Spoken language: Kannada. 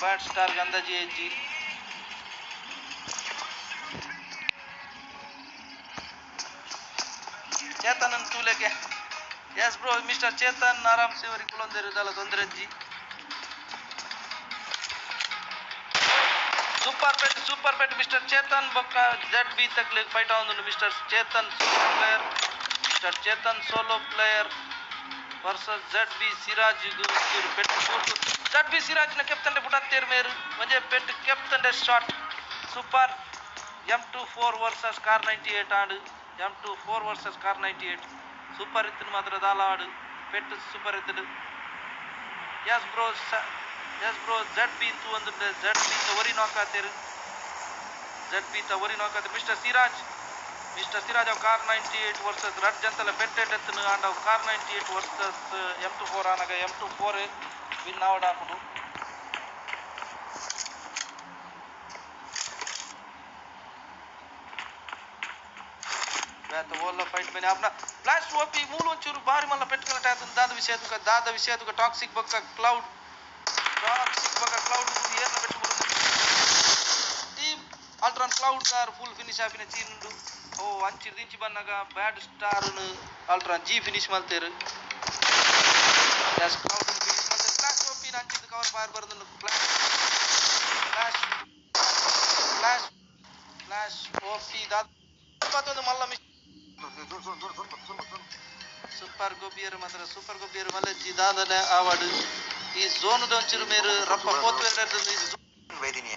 ಬ್ಯಾಟ್ ಸ್ಟಾರ್ ಗಂದಾಜಿ ಹೆಜ್ಜಿ ಚೇತನ್ ತೂಲೆಗೆ ಎಸ್ ಬ್ರೋ ಮಿಸ್ಟರ್ ಚೇತನ್ ಆರಾಮ್ से वरी कुलंदेर दाला ತೊಂದರೆಜ್ಜಿ ಸೂಪರ್ ಪೆಟ್ ಮಿಸ್ಟರ್ ಚೇತನ್ ಬೊಕ್ಕ ಜೆಡ್ ಬಿ ತಕ್ಲೆ ಫೈಟ್ ಆವೊಂದುಂಡು mister Chetan solo player versus Z B Siraj ಪೆಟ್ ಶೂಟ್ ಜೆಡ್ ಬಿ ಸಿರಾಜ್ ನ ಕೆಪ್ತನ್ ಬುಡತ್ತೇರ್ ಮೇರು ಒಂಜೆ ಪೆಟ್ ಕೆಪ್ತನ್ shot super M24 versus Kar 98 ಆಡು M24 ವರ್ಸಸ್ ಕಾರ್ 98 ಸೂಪರ್ ಇತ್ತು ಮಾತ್ರ ದಾಲ ಆಡು ಪೆಟ್ ಸೂಪರ್ ಇತ್ತು ಎಸ್ ಬ್ರೋ ಜೆಡ್ ಬಿ ತು ಒಂದು ಜೆಡ್ ಬಿ ತವರಿ ನೋಕಾತೇರು ಮಿಸ್ಟರ್ ಸಿರಾಜ್ ಆಫ್ ಕಾರ್ 98 ವರ್ಸಸ್ ರಡ್ ಜಂತಲ ಬೆಟ್ಟೆಡ್ ಎತ್ತನು ಆಂಡ್ ಆಫ್ ಕಾರ್ 98 ವರ್ಸಸ್ M24 ಆನಗ M24 ವಿನ್ ಆವಡಾಪುಡು ಓಲ್ಲ ಫೈಟ್ ಬನ್ನಿ अपना ಬ್ಲಾಸ್ಟ್ ಓಪಿ ಮೂಲ ಒಂಚೂರು ಬಾರಿ ಮಲ್ಲ ಪೆಟ್ಕಲ ಟಾತ ದಾದ ವಿಷಯ ತುಕ ಟಾಕ್ಸಿಕ್ ಬಕ್ಕ ಕ್ಲೌಡ್ ಏರ್ನ ಬೆಟ್ಟು ಟೀಮ್ ಅಲ್ಟ್ರಾನ್ ಕ್ಲೌಡ್ ದಾರ್ ಫುಲ್ ಫಿನಿಶ್ ಆಪಿನ ಚೀನುಂಡು ಓ ಅಂಚಿರ್ ದಿಂಚಿ ಬನ್ನಗ ಬ್ಯಾಡ್ ಸ್ಟಾರ್ ಅಲ್ಟ್ರಾನ್ ಜಿ ಫಿನಿಶ್ ಮಲ್ತೇರು ಎಸ್ ಕ್ಲೌಡ್ ಫಿನಿಶ್ ಮಲ್ತೇರು ಬ್ಲಾಸ್ಟ್ ಓಪಿ ಅಂಚಿದ ಕವರ್ ಫೈರ್ ಬರದುಂಡು ಫ್ಲಾಶ್ ಓಪಿ ದಾದ ಮತ್ತೊಂದು ಮಲ್ಲ ಸೂಪರ್ ಗೊಬ್ಬಿಯರು ಮಲ್ಲಜ್ಜಿ ದಾದನೆ ಆವಾಡು ಈ ಝೋನ್ ಒಂಚೂರು ಮೇರು ರಪ್ಪ 42 ವೇದಿನಿ